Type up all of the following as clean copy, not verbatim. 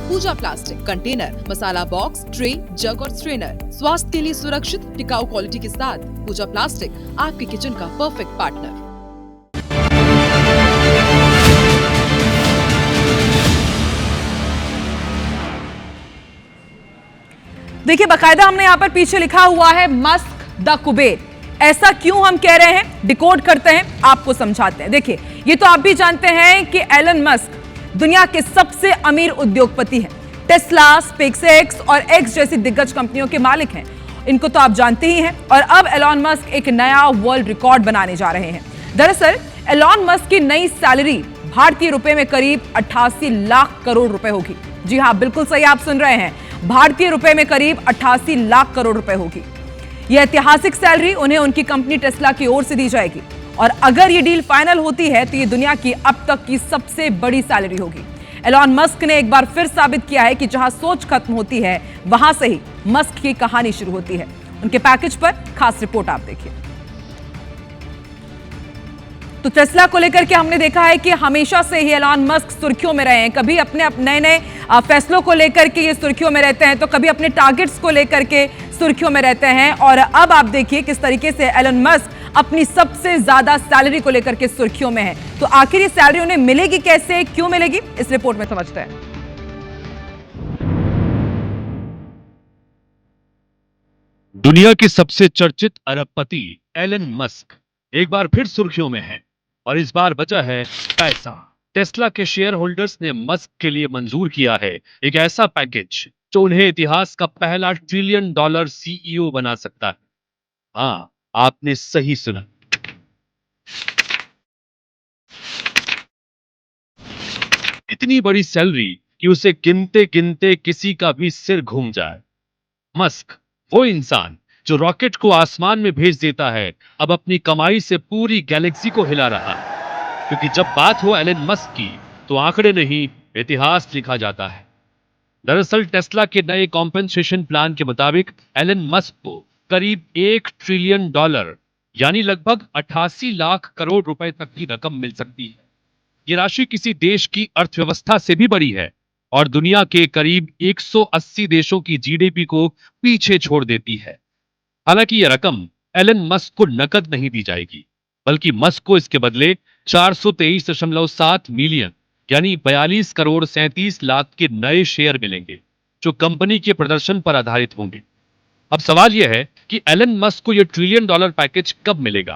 पूजा plastic, container, मसाला box, tray, जग और strainer. स्वास्थ्य के लिए सुरक्षित, टिकाऊ क्वालिटी के साथ पूजा प्लास्टिक आपके किचन का परफेक्ट पार्टनर। देखिए, बाकायदा हमने यहाँ पर पीछे लिखा हुआ है मस्क द कुबेर। ऐसा क्यों हम कह रहे हैं, डिकोड करते हैं, आपको समझाते हैं। देखिए, ये तो आप भी जानते हैं कि एलन मस्क दुनिया के सबसे अमीर उद्योगपति हैं। टेस्ला, स्पेसएक्स और एक्स जैसी दिग्गज कंपनियों के मालिक हैं। इनको तो आप जानते ही हैं। और अब एलन मस्क एक नया वर्ल्ड रिकॉर्ड बनाने जा रहे हैं। दरअसल एलन मस्क की नई सैलरी भारतीय रुपए में करीब 88 लाख करोड़ रुपए होगी। जी हाँ, बिल्कुल सही आप सुन रहे हैं, भारतीय रुपए में करीब 88 लाख करोड़ रुपए होगी। यह ऐतिहासिक सैलरी उन्हें उनकी कंपनी टेस्ला की ओर से दी जाएगी। और अगर यह डील फाइनल होती है तो यह दुनिया की अब तक की सबसे बड़ी सैलरी होगी। एलन मस्क ने एक बार फिर साबित किया है कि जहां सोच खत्म होती है वहां से ही मस्क की कहानी शुरू होती है। उनके पैकेज पर खास रिपोर्ट आप देखिए। तो टेस्ला को लेकर के हमने देखा है कि हमेशा से ही एलन मस्क सुर्खियों में रहे हैं। कभी अपने नए नए फैसलों को लेकर के ये सुर्खियों में रहते हैं, तो कभी अपने टारगेट्स को लेकर के सुर्खियों में रहते हैं। और अब आप देखिए किस तरीके से एलन मस्क अपनी सबसे ज्यादा सैलरी को लेकर के सुर्खियों में है। तो आखिर ये सैलरी उन्हें मिलेगी कैसे, क्यों मिलेगी, इस रिपोर्ट में समझते हैं। दुनिया के सबसे चर्चित अरबपति एलन मस्क एक बार फिर सुर्खियों में है और इस बार बचा है पैसा। टेस्ला के शेयर होल्डर्स ने मस्क के लिए मंजूर किया है एक ऐसा पैकेज जो उन्हें इतिहास का पहला $1 ट्रिलियन सीईओ बना सकता है। हाँ, आपने सही सुना, इतनी बड़ी सैलरी कि उसे गिनते गिनते किसी का भी सिर घूम जाए। मस्क, वो इंसान जो रॉकेट को आसमान में भेज देता है, अब अपनी कमाई से पूरी गैलेक्सी को हिला रहा है। क्योंकि जब बात हो एलन मस्क की तो आंकड़े नहीं, इतिहास लिखा जाता है। दरअसल टेस्ला के नए कॉम्पेंसेशन प्लान के मुताबिक एलन मस्क को करीब $1 ट्रिलियन यानी लगभग 88 लाख करोड़ रुपए तक की रकम मिल सकती है। ये राशि किसी देश की अर्थव्यवस्था से भी बड़ी है और दुनिया के करीब 180 देशों की जीडीपी को पीछे छोड़ देती है। हालांकि यह रकम एलन मस्क को नकद नहीं दी जाएगी, बल्कि मस्क को इसके बदले 423.7 मिलियन यानी 42 करोड़ 37 लाख के नए शेयर मिलेंगे, जो कंपनी के प्रदर्शन पर आधारित होंगे। अब सवाल यह है कि एलन मस्क को यह $1 ट्रिलियन पैकेज कब मिलेगा?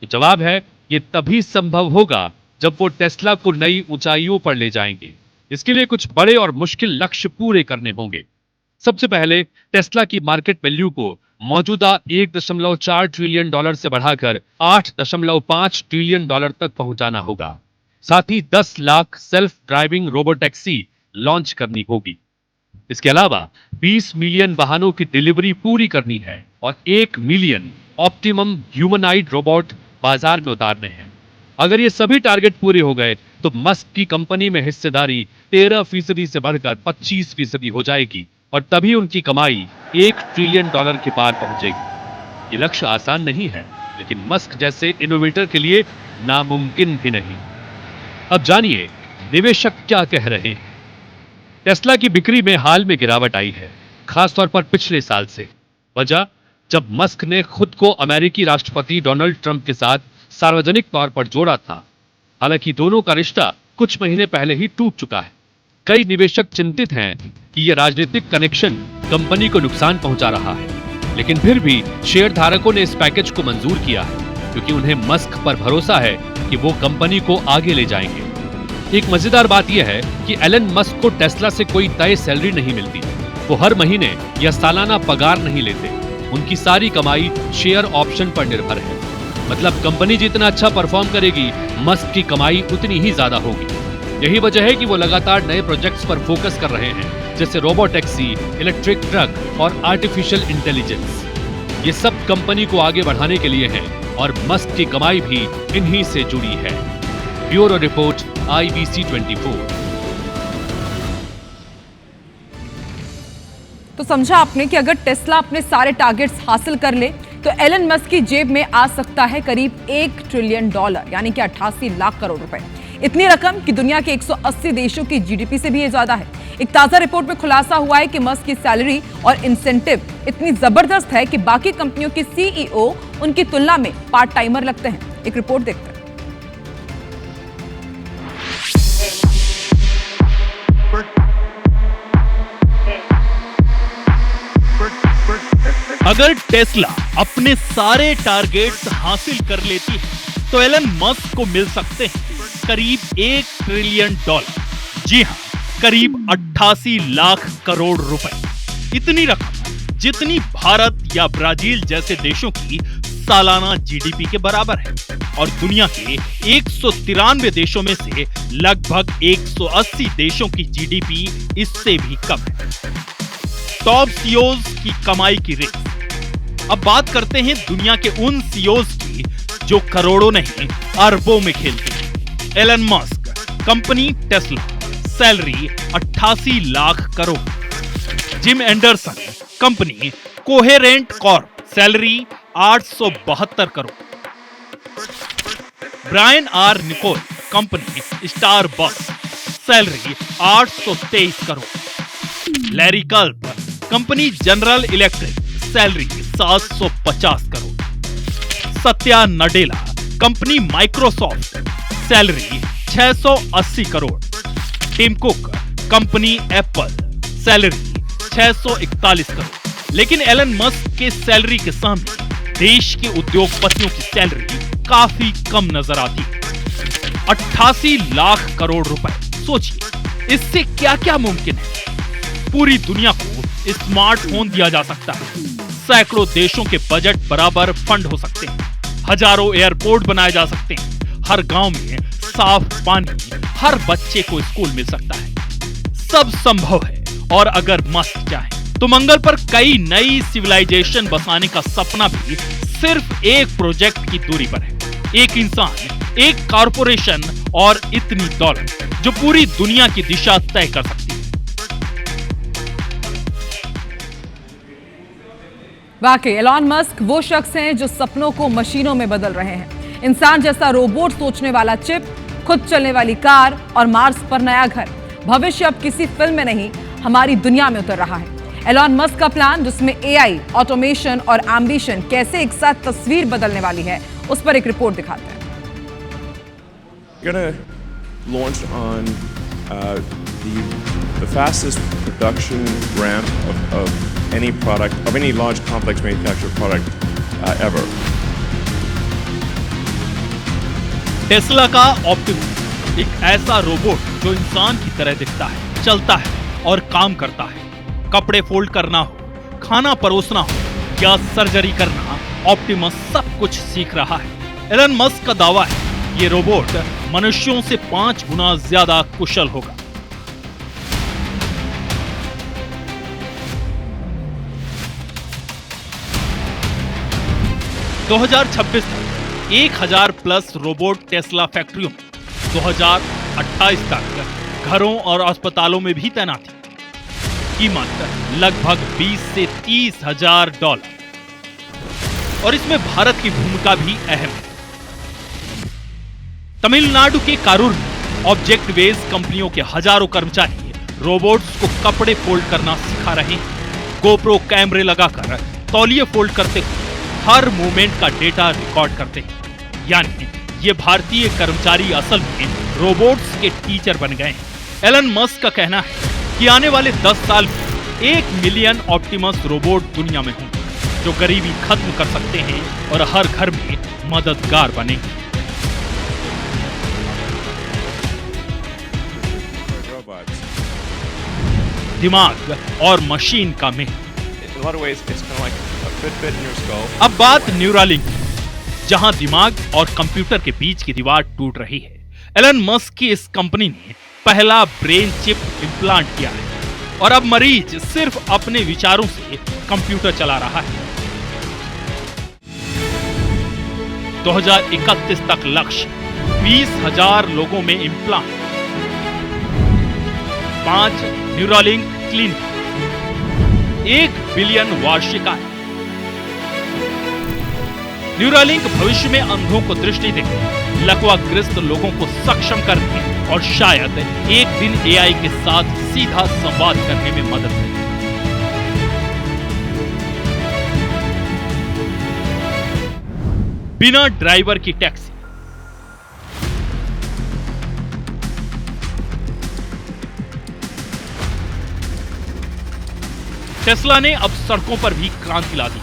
तो जवाब है, यह तभी संभव होगा जब वो टेस्ला को नई ऊंचाइयों पर ले जाएंगे। इसके लिए कुछ बड़े और मुश्किल लक्ष्य पूरे करने होंगे। सबसे पहले टेस्ला की मार्केट वैल्यू को मौजूदा $1.4 ट्रिलियन से बढ़ाकर $8.5 ट्रिलियन तक पहुंचाना होगा। साथ ही 10 lakh self driving robotaxi launch करनी होगी। इसके अलावा 20 मिलियन वाहनों की डिलीवरी पूरी करनी है और 1 मिलियन ऑप्टिमम ह्यूमनाइड रोबोट बाजार में उतारने हैं। अगर ये सभी टारगेट पूरे हो गए तो मस्क की कंपनी में हिस्सेदारी 13% से बढ़कर 25% हो जाएगी और तभी उनकी कमाई $1 ट्रिलियन के पार पहुंचेगी। ये लक्ष्य आसान नहीं है, लेकिन मस्क जैसे इनोवेटर के लिए नामुमकिन भी नहीं। अब जानिए निवेशक क्या कह रहे हैं। टेस्ला की बिक्री में हाल में गिरावट आई है, खासतौर पर पिछले साल से। वजह, जब मस्क ने खुद को अमेरिकी राष्ट्रपति डोनाल्ड ट्रंप के साथ सार्वजनिक तौर पर जोड़ा था। हालांकि दोनों का रिश्ता कुछ महीने पहले ही टूट चुका है। कई निवेशक चिंतित हैं कि यह राजनीतिक कनेक्शन कंपनी को नुकसान पहुंचा रहा है, लेकिन फिर भी शेयर धारकों ने इस पैकेज को मंजूर किया है क्योंकि उन्हें मस्क पर भरोसा है कि वो कंपनी को आगे ले जाएंगे। एक मजेदार बात यह है कि एलन मस्क को टेस्ला से कोई तय सैलरी नहीं मिलती। वो हर महीने या सालाना पगार नहीं लेते। उनकी सारी कमाई शेयर ऑप्शन पर निर्भर है। मतलब कंपनी जितना अच्छा परफॉर्म करेगी, मस्क की कमाई उतनी ही ज्यादा होगी। यही वजह है कि वो लगातार नए प्रोजेक्ट्स पर फोकस कर रहे हैं, जैसे रोबोटैक्सी, इलेक्ट्रिक ट्रक और आर्टिफिशियल इंटेलिजेंस। ये सब कंपनी को आगे बढ़ाने के लिए हैं और मस्क की कमाई भी इन्हीं से जुड़ी है। Bureau report, IBC 24। तो समझा आपने कि अगर टेस्ला अपने सारे टारगेट्स हासिल कर ले तो एलन मस्क की जेब में आ सकता है करीब $1 ट्रिलियन यानी कि 88 लाख करोड़ रुपए। इतनी रकम कि दुनिया के 180 देशों की जीडीपी से भी ये ज्यादा है। एक ताजा रिपोर्ट में खुलासा हुआ है कि मस्क की सैलरी और इंसेंटिव इतनी जबरदस्त है कि बाकी कंपनियों के सीईओ उनकी तुलना में पार्ट टाइमर लगते हैं। एक रिपोर्ट देखते हैं। अगर टेस्ला अपने सारे टारगेट्स हासिल कर लेती है तो एलन मस्क को मिल सकते हैं करीब $1 ट्रिलियन। जी हां, करीब 88 लाख करोड़ रुपए। इतनी रकम जितनी भारत या ब्राजील जैसे देशों की सालाना जीडीपी के बराबर है और दुनिया के 193 देशों में से लगभग 180 देशों की जीडीपी इससे भी कम है। टॉप सीईओज की कमाई की रेस। अब बात करते हैं दुनिया के उन सीईओज की जो करोड़ों नहीं अरबों में खेलते हैं। Elon Musk, company Tesla, salary 88 lakh crore. Jim Anderson, company Coherent Corp, salary 872 crore. Brian R Nicol, company Starbucks, salary 823 crore. Larry Culp, company General Electric, salary 750 crore. Satya Nadella, company Microsoft, salary 680 crore. Tim Cook, company Apple, salary 641 crore. लेकिन Elon Musk के salary के सामने देश के उद्योगपतियों की salary काफी कम नजर आती है। 88 लाख करोड़ रुपए। सोचिए, इससे क्या क्या मुमकिन है। पूरी दुनिया को स्मार्टफोन दिया जा सकता है, सैकड़ों देशों के बजट बराबर फंड हो सकते हैं, हजारों एयरपोर्ट बनाए जा सकते हैं, हर गांव में साफ पानी, हर बच्चे को स्कूल मिल सकता है। सब संभव है और अगर मस्क चाहे तो मंगल पर कई नई सिविलाइजेशन बसाने का सपना भी सिर्फ एक प्रोजेक्ट की दूरी पर है। एक इंसान, एक कॉरपोरेशन और इतनी दौलत जो पूरी दुनिया की दिशा तय कर सकती है। वाकई एलन मस्क वो शख्स हैं जो सपनों को मशीनों में बदल रहे हैं। इंसान जैसा रोबोट सोचने वाला चिप, खुद चलने वाली कार और मार्स पर नया घर। भविष्य अब किसी फिल्म में नहीं, हमारी दुनिया में उतर रहा है। एलन मस्क का प्लान, जिसमें एआई, ऑटोमेशन और एम्बिशन कैसे एक साथ तस्वीर बदलने वाली है, उस पर एक रिपोर्ट दिखाते हैं। Launch on the fastest production ramp of any product, of any large complex manufactured product ever. Tesla का ऑप्टिमस, एक ऐसा रोबोट जो इंसान की तरह दिखता है, चलता है और काम करता है। कपड़े फोल्ड करना हो, खाना परोसना हो या सर्जरी करना, ऑप्टिमस सब कुछ सीख रहा है। एलन मस्क का दावा है ये रोबोट मनुष्यों से 5 गुना ज्यादा कुशल होगा। दो 2026 तक 1000 प्लस रोबोट टेस्ला फैक्ट्रियों में, 2028 तक घरों और अस्पतालों में भी तैनाती। कीमत लगभग 20 से 30 हजार $। और इसमें भारत की भूमिका भी अहम है। तमिलनाडु के कारूर में ऑब्जेक्ट बेस्ड कंपनियों के हजारों कर्मचारी रोबोट्स को कपड़े फोल्ड करना सिखा रहे हैं। गोप्रो कैमरे लगाकर तौलिए फोल्ड करते हुए हर मूवमेंट का डेटा रिकॉर्ड करते हैं। यानी ये भारतीय कर्मचारी असल में रोबोट्स के टीचर बन गए हैं। एलन मस्क का कहना है कि आने वाले 10 साल में 1 मिलियन ऑप्टिमस रोबोट दुनिया में होंगे जो गरीबी खत्म कर सकते हैं और हर घर में मददगार बनेंगे। दिमाग और मशीन का मेल। अब बात न्यूरालिंक, जहां दिमाग और कंप्यूटर के बीच की दीवार टूट रही है। एलन मस्क की इस कंपनी ने पहला ब्रेन चिप इम्प्लांट किया है और अब मरीज सिर्फ अपने विचारों से कंप्यूटर चला रहा है। 2031 तक लक्ष्य 20,000 लोगों में इम्प्लांट। 5 न्यूरालिंक क्लिनिक, 1 बिलियन वार्षिक आय। न्यूरालिंक भविष्य में अंधों को दृष्टि देगा, लकवाग्रस्त लोगों को सक्षम करने और शायद एक दिन एआई के साथ सीधा संवाद करने में मदद करें। बिना ड्राइवर की टैक्सी। टेस्ला ने अब सड़कों पर भी क्रांति ला दी।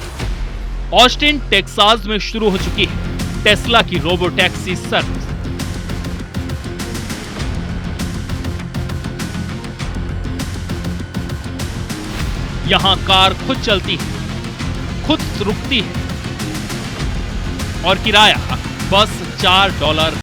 ऑस्टिन टेक्सास में शुरू हो चुकी है टेस्ला की रोबो टैक्सी सर्विस। यहां कार खुद चलती है, खुद रुकती है और किराया बस $4।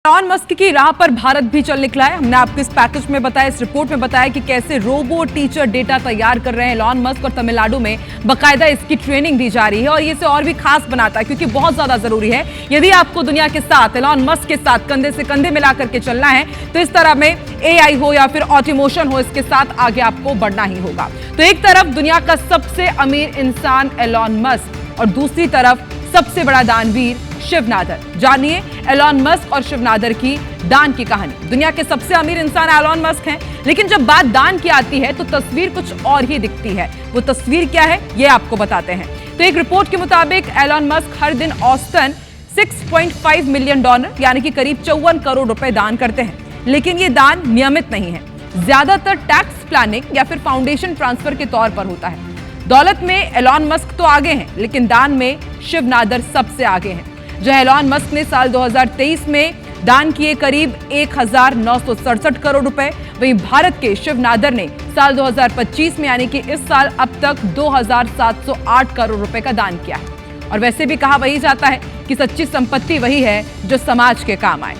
एलॉन मस्क की राह पर भारत भी चल निकला है। हमने आपको इस पैकेज में बताया, इस रिपोर्ट में बताया कि कैसे रोबो टीचर डेटा तैयार कर रहे हैं एलॉन मस्क और तमिलनाडु में बाकायदा इसकी ट्रेनिंग दी जा रही है और ये इसे और भी खास बनाता है क्योंकि बहुत ज्यादा जरूरी है। यदि आपको दुनिया के साथ एलॉन मस्क के साथ कंधे से कंधे मिला करके चलना है तो इस तरह में एआई हो या फिर ऑटोमेशन हो, इसके साथ आगे आपको बढ़ना ही होगा। तो एक तरफ दुनिया का सबसे अमीर इंसान एलॉन मस्क और दूसरी तरफ सबसे बड़ा दानवीर शिव नादर। जानिए एलॉन मस्क और शिव नादर की दान की कहानी। दुनिया के सबसे अमीर इंसान एलॉन मस्क हैं, लेकिन जब बात दान की आती है तो तस्वीर कुछ और ही दिखती है। वो तस्वीर क्या है ये आपको बताते हैं। तो एक रिपोर्ट के मुताबिक एलॉन मस्क हर दिन औसतन $6.5 मिलियन यानी कि करीब 54 करोड़ रुपए दान करते हैं, लेकिन ये दान नियमित नहीं है। ज्यादातर टैक्स प्लानिंग या फिर फाउंडेशन ट्रांसफर के तौर पर होता है। दौलत में एलॉन मस्क तो आगे हैं, लेकिन दान में शिव नादर सबसे आगे हैं। जो एलॉन मस्क ने साल 2023 में दान किए करीब 1967 करोड़ रुपए, वहीं भारत के शिव नादर ने साल 2025 में यानी कि इस साल अब तक 2708 करोड़ रुपए का दान किया है। और वैसे भी कहा वही जाता है कि सच्ची संपत्ति वही है जो समाज के काम आए।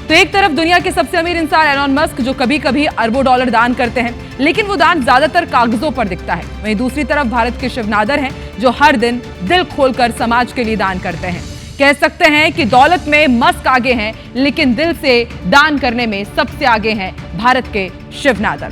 तो एक तरफ दुनिया के सबसे अमीर इंसान एलॉन मस्क जो कभी कभी अरबों डॉलर दान करते हैं, लेकिन वो दान ज्यादातर कागजों पर दिखता है। वहीं दूसरी तरफ भारत के शिव नादर हैं जो हर दिन दिल खोलकर समाज के लिए दान करते हैं। कह सकते हैं कि दौलत में मस्क आगे हैं, लेकिन दिल से दान करने में सबसे आगे हैं भारत के शिव नादर।